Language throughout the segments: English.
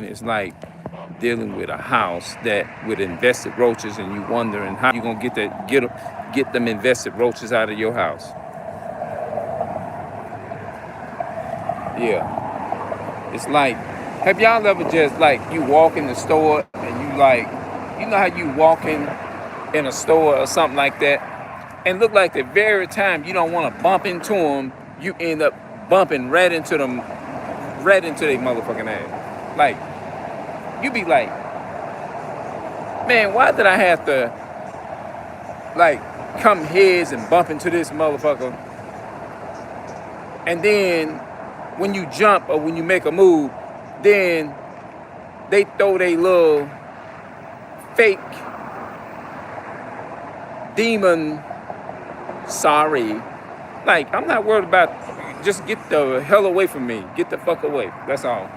It's like dealing with a house that with invested roaches, and you wondering how you gonna get them invested roaches out of your house. Yeah, it's like, have y'all ever just like you walk in the store and you like, you know how you walk in a store or something like that, and look like the very time you don't want to bump into them, you end up bumping right into their motherfucking ass. Like you be like, man, why did I have to like come heads and bump into this motherfucker? And then when you jump or when you make a move, then they throw their little fake demon sorry. Like, I'm not worried about, just get the hell away from me. Get the fuck away. That's all.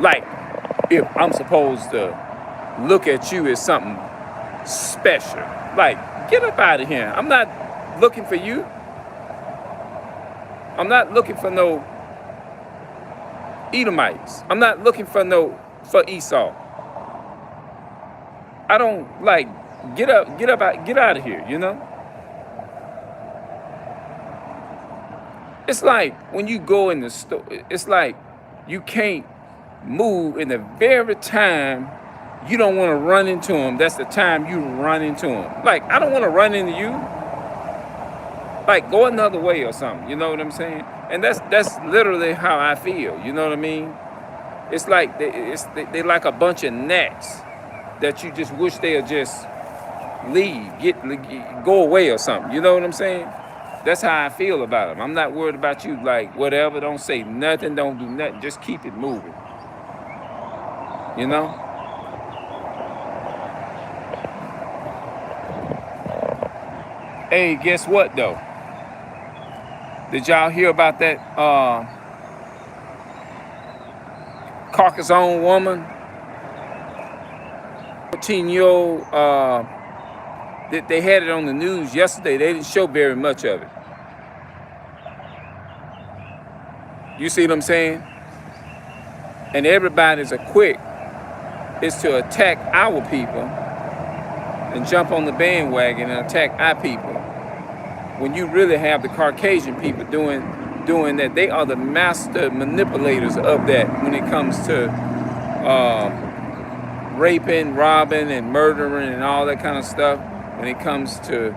Like, if I'm supposed to look at you as something special. Like, get up out of here. I'm not looking for you. I'm not looking for no Edomites. I'm not looking for Esau. I don't like, get out of here, you know? It's like when you go in the store, it's like you can't move in the very time you don't want to run into them. That's the time you run into them. Like, I don't want to run into you. Like, go another way or something. You know what I'm saying? And that's literally how I feel. You know what I mean? It's like they like a bunch of gnats that you just wish they'll just leave, go away or something. You know what I'm saying? That's how I feel about them. I'm not worried about you, like, whatever. Don't say nothing. Don't do nothing. Just keep it moving. You know? Hey, guess what, though? Did y'all hear about that Caucasus woman? 14-year-old, they had it on the news yesterday. They didn't show very much of it. You see what I'm saying? And everybody's quick is to attack our people and jump on the bandwagon and attack our people. When you really have the Caucasian people doing that, they are the master manipulators of that when it comes to raping, robbing, and murdering and all that kind of stuff. When it comes to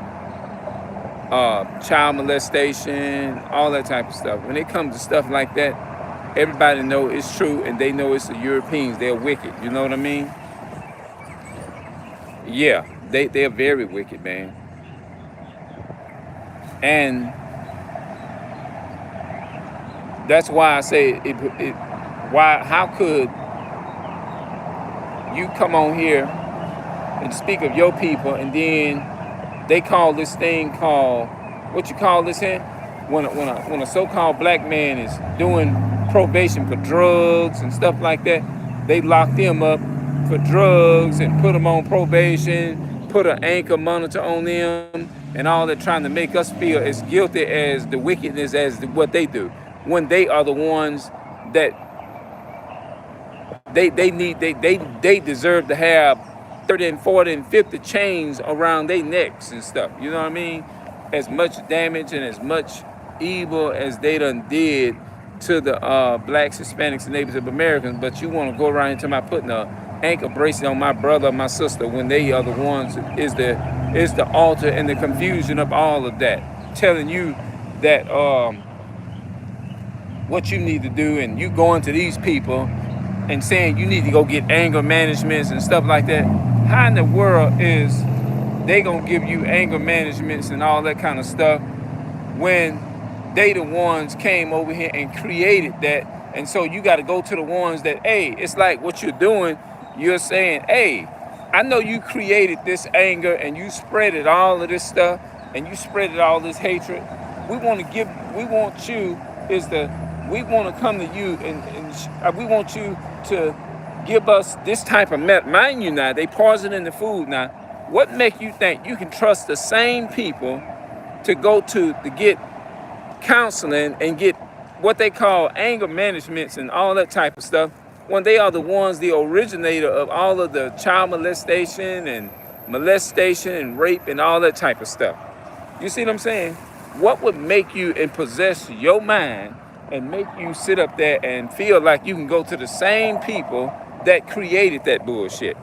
child molestation, all that type of stuff. When it comes to stuff like that, everybody know it's true, and they know it's the Europeans. They're wicked. You know what I mean? Yeah, they're very wicked, man. And that's why I say how could you come on here and speak of your people, and then they call this thing called, what you call this here? When a so-called black man is doing probation for drugs and stuff like that, they lock them up for drugs and put them on probation, put an anchor monitor on them, and all that, trying to make us feel as guilty as the wickedness as what they do, when they are the ones that they deserve to have 30 and 40 and 50 chains around their necks and stuff. You know what I mean? As much damage and as much evil as they done did to the blacks, Hispanics, and Native Americans, but you want to go around and talk about putting a ankle bracelet on my brother or my sister when they are the ones is the altar and the confusion of all of that, telling you that what you need to do, and you going to these people and saying you need to go get anger managements and stuff like that. How in the world is they gonna give you anger managements and all that kind of stuff when they the ones came over here and created that? And so you got to go to the ones that, hey, it's like what you're doing. You're saying, hey, I know you created this anger and you spreaded all of this stuff and you spreaded all this hatred. We want to come to you and we want you to give us this type of mind you now, they poisoning the food now. What make you think you can trust the same people to go to get counseling and get what they call anger managements and all that type of stuff, when they are the ones, the originator of all of the child molestation and rape and all that type of stuff. You see what I'm saying? What would make you and possess your mind and make you sit up there and feel like you can go to the same people that created that bullshit?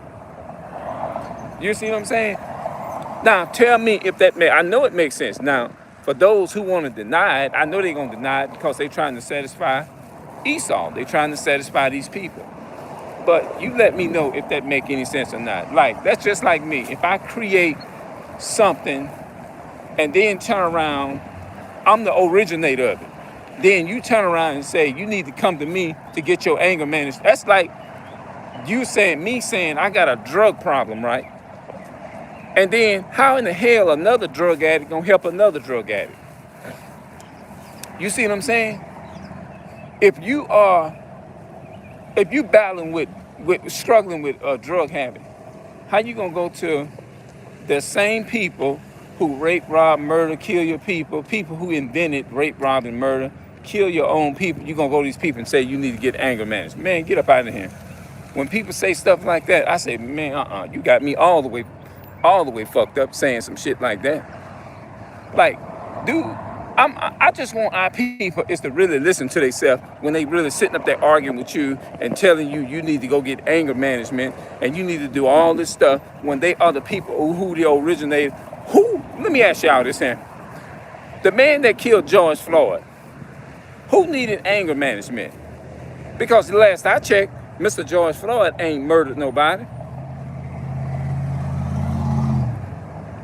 You see what I'm saying? Now, tell me if that I know it makes sense. Now, for those who want to deny it, I know they're going to deny it because they're trying to satisfy Esau. They're trying to satisfy these people. But you let me know if that make any sense or not. Like, that's just like me. If I create something and then turn around, I'm the originator of it. Then you turn around and say, you need to come to me to get your anger managed. That's like me saying I got a drug problem, right? And then how in the hell another drug addict gonna help another drug addict? You see what I'm saying? If you battling with struggling with a drug habit, how you gonna go to the same people who rape, rob, murder, kill your people who invented rape, rob, and murder, kill your own people? You gonna go to these people and say you need to get anger managed? Man, get up out of here. When people say stuff like that, I say, man, you got me all the way fucked up saying some shit like that. Like, dude, I just want our people is to really listen to themselves when they really sitting up there arguing with you and telling you you need to go get anger management and you need to do all this stuff when they are the people who the originated. Let me ask y'all this here. The man that killed George Floyd, who needed anger management? Because the last I checked, Mr. George Floyd ain't murdered nobody.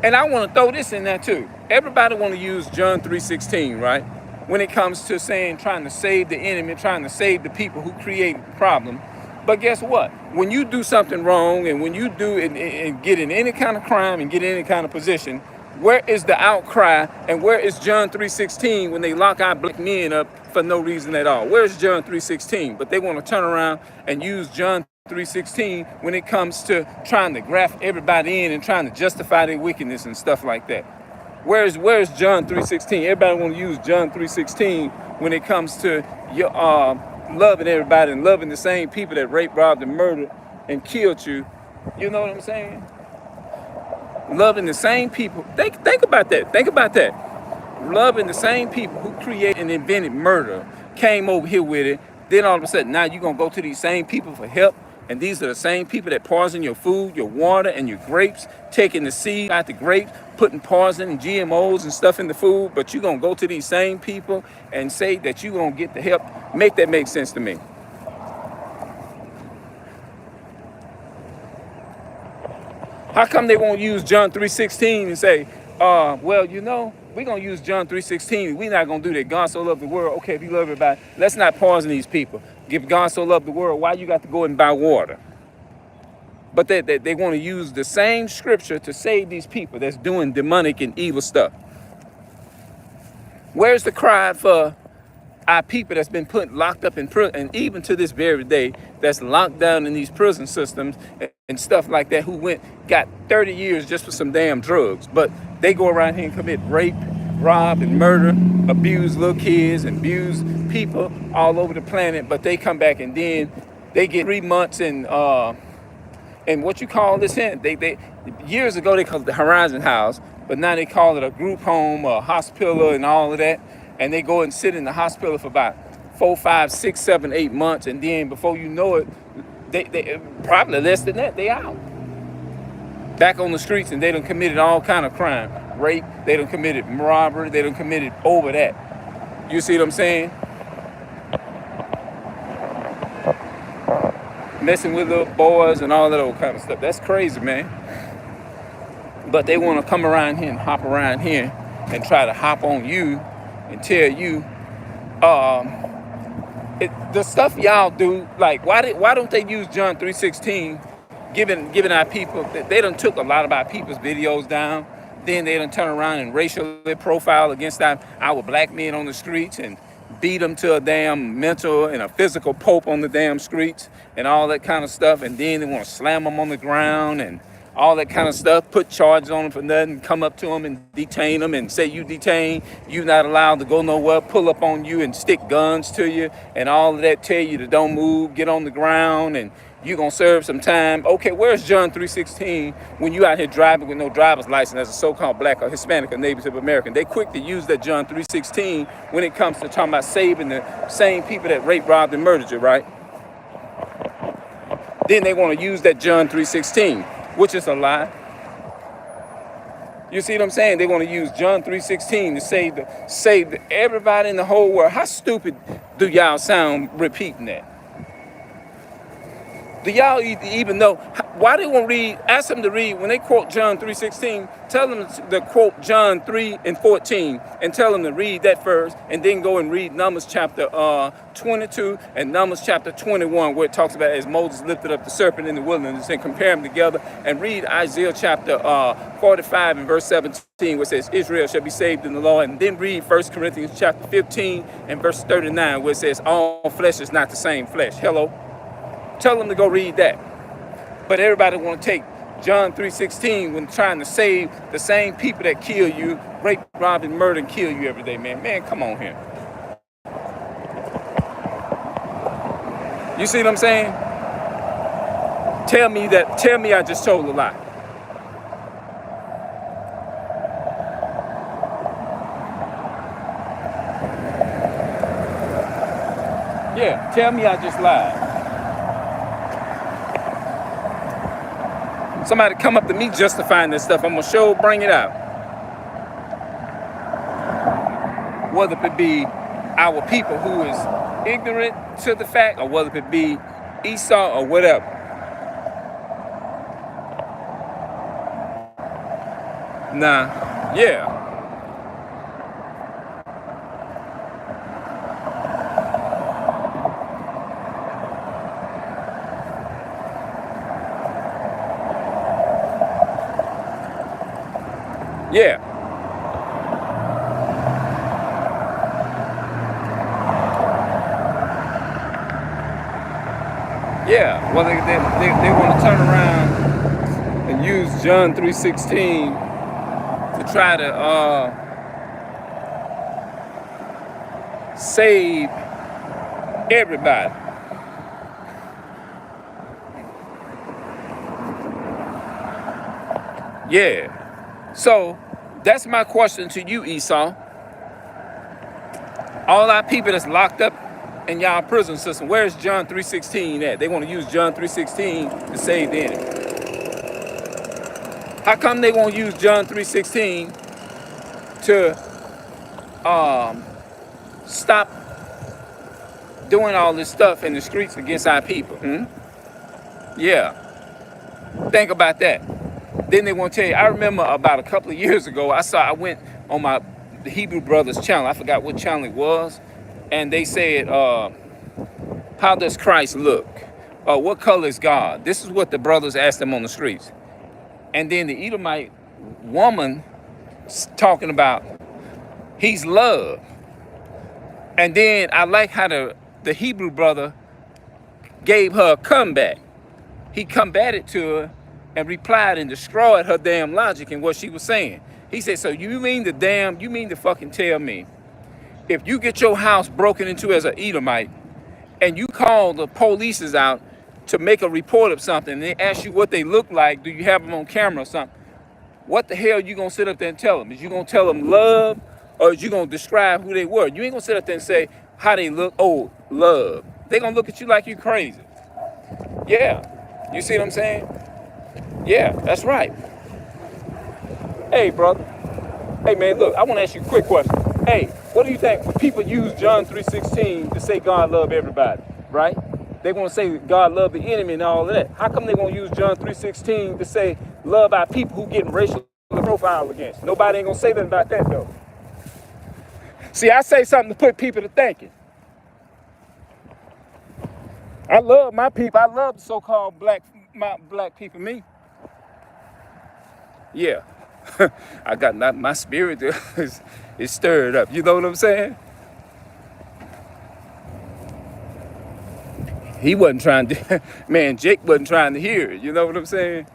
And I want to throw this in there too. Everybody want to use John 3:16, right? When it comes to saying trying to save the enemy, trying to save the people who create the problem. But guess what? When you do something wrong and when you do and get in any kind of crime and get in any kind of position, where is the outcry and where is John 3:16 when they lock our black men up for no reason at all? Where's John 3:16? But they want to turn around and use John 3:16 when it comes to trying to graft everybody in and trying to justify their wickedness and stuff like that. Where's John 3:16? Everybody want to use John 3:16 when it comes to your loving everybody and loving the same people that raped, robbed, and murdered and killed you. You know what I'm saying? Loving the same people. Think about that. Think about that. Loving the same people who created and invented murder, came over here with it. Then all of a sudden, now you're going to go to these same people for help. And these are the same people that poison your food, your water, and your grapes, taking the seed out the grapes, putting poison and GMOs and stuff in the food. But you're going to go to these same people and say that you're going to get the help. Make that make sense to me. How come they won't use John 3:16 and say, well, you know, we're going to use John 3:16. We're not going to do that. God so loved the world. Okay, if you love everybody, let's not poison these people. Give God so loved the world. Why you got to go and buy water? But they want to use the same scripture to save these people that's doing demonic and evil stuff. Where's the cry for our people that's been locked up in prison, and even to this very day, that's locked down in these prison systems and stuff like that, who got 30 years just for some damn drugs, but they go around here and commit rape, rob, and murder, abuse little kids, and abuse people all over the planet, but they come back and then they get 3 months in what you call this in? They years ago they called it the Horizon House, but now they call it a group home, a hospital, and all of that. And they go and sit in the hospital for about 4, 5, 6, 7, 8 months, and then before you know it, they probably less than that, they out. Back on the streets, and they done committed all kind of crime. Rape, they done committed robbery, they done committed over that. You see what I'm saying? Messing with little boys and all that old kind of stuff. That's crazy, man. But they want to come around here and hop around here and try to hop on you and tell you the stuff y'all do. Like, why don't they use John 3:16, giving our people? They done took a lot of our people's videos down. Then they done turn around and racially profile against our black men on the streets and beat them to a damn mental and a physical pope on the damn streets and all that kind of stuff. And then they want to slam them on the ground and all that kind of stuff, put charges on them for nothing, come up to them and detain them and say you detained, you not allowed to go nowhere, pull up on you and stick guns to you and all of that, tell you to don't move, get on the ground and you're going to serve some time. Okay, where's John 3:16 when you out here driving with no driver's license as a so-called black or Hispanic or Native American? They quick to use that John 3:16 when it comes to talking about saving the same people that raped, robbed, and murdered you, right? Then they want to use that John 3:16, which is a lie. You see what I'm saying? They want to use John 3:16 to save everybody in the whole world. How stupid do y'all sound repeating that? Do y'all even know why they won't read? Ask them to read when they quote John 3:16. Tell them to quote John 3:14 and tell them to read that first, and then go and read Numbers chapter 22 and Numbers chapter 21, where it talks about as Moses lifted up the serpent in the wilderness, and compare them together. And read Isaiah chapter 45 and verse 17, where it says Israel shall be saved in the Lord. And then read 1 Corinthians chapter 15 and verse 39, where it says all flesh is not the same flesh. Hello. Tell them to go read that. But everybody want to take John 3:16 when trying to save the same people that kill you, rape, rob, and murder, and kill you every day, man. Man, come on here. You see what I'm saying? Tell me I just told a lie. Yeah, tell me I just lied. Somebody come up to me justifying this stuff, I'm going to bring it out. Whether it be our people who is ignorant to the fact, or whether it be Esau or whatever. Nah, yeah. Yeah. Yeah. Well, they want to turn around and use John 3:16 to try to save everybody. Yeah. So that's my question to you, Esau. All our people that's locked up in y'all prison system, where's John 3:16 at? They want to use John 3:16 to save the enemy. How come they won't use John 3:16 to stop doing all this stuff in the streets against our people? Yeah. Think about that. Then they want to tell you, I remember about a couple of years ago, I went on the Hebrew Brothers channel. I forgot what channel it was. And they said, how does Christ look? What color is God? This is what the brothers asked them on the streets. And then the Edomite woman talking about, he's love. And then I like how the Hebrew brother gave her a comeback. He combated to her and replied and destroyed her damn logic and what she was saying. He said, so you mean to fucking tell me, if you get your house broken into as an Edomite and you call the police out to make a report of something and they ask you what they look like, do you have them on camera or something? What the hell you gonna sit up there and tell them? Is you gonna tell them love, or is you gonna describe who they were? You ain't gonna sit up there and say how they look, oh, love. They gonna look at you like you crazy. Yeah, you see what I'm saying? Yeah, that's right. Hey, brother. Hey, man, look, I want to ask you a quick question. Hey, what do you think when people use John 3:16 to say God love everybody, right? They want to say God love the enemy and all of that. How come they won't use John 3:16 to say love our people who getting racial profile against? Nobody ain't going to say nothing about that, though. See, I say something to put people to thinking. I love my people. I love the so-called black people, me. Yeah. I got my spirit is stirred up. You know what I'm saying? He wasn't trying to, man, Jake wasn't trying to hear it. You know what I'm saying?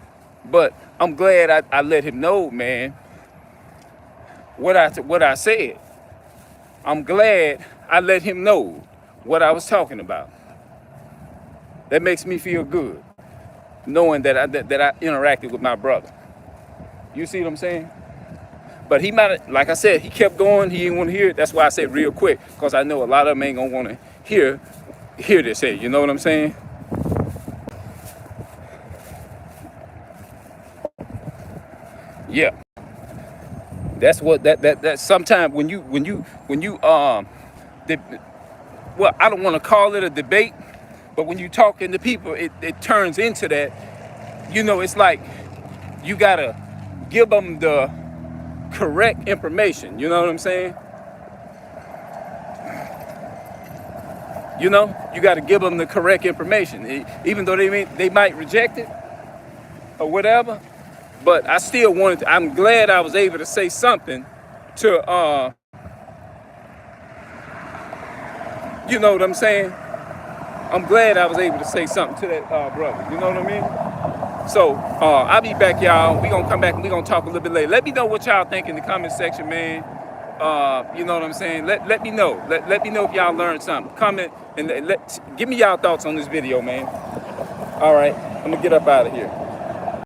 But I'm glad I let him know, man, what I said. I'm glad I let him know what I was talking about. That makes me feel good, knowing that I interacted with my brother. You see what I'm saying? But he might have, like I said, he kept going. He didn't want to hear it. That's why I said real quick, because I know a lot of them ain't gonna want to hear this. Hey, you know what I'm saying? Yeah. That's what that sometimes when you de- well, I don't want to call it a debate, but when you talking to people, it turns into that. You know, it's like you gotta give them the correct information. You know what I'm saying? You know, you got to give them the correct information, even though they might reject it or whatever. But I still wanted to, I'm glad I was able to say something to, you know what I'm saying? I'm glad I was able to say something to that brother. You know what I mean? So I'll be back, y'all. We gonna come back and we gonna talk a little bit later. Let me know what y'all think in the comment section, man. You know what I'm saying? Let me know. Let me know if y'all learned something. Comment and give me y'all thoughts on this video, man. All right, I'm gonna get up out of here.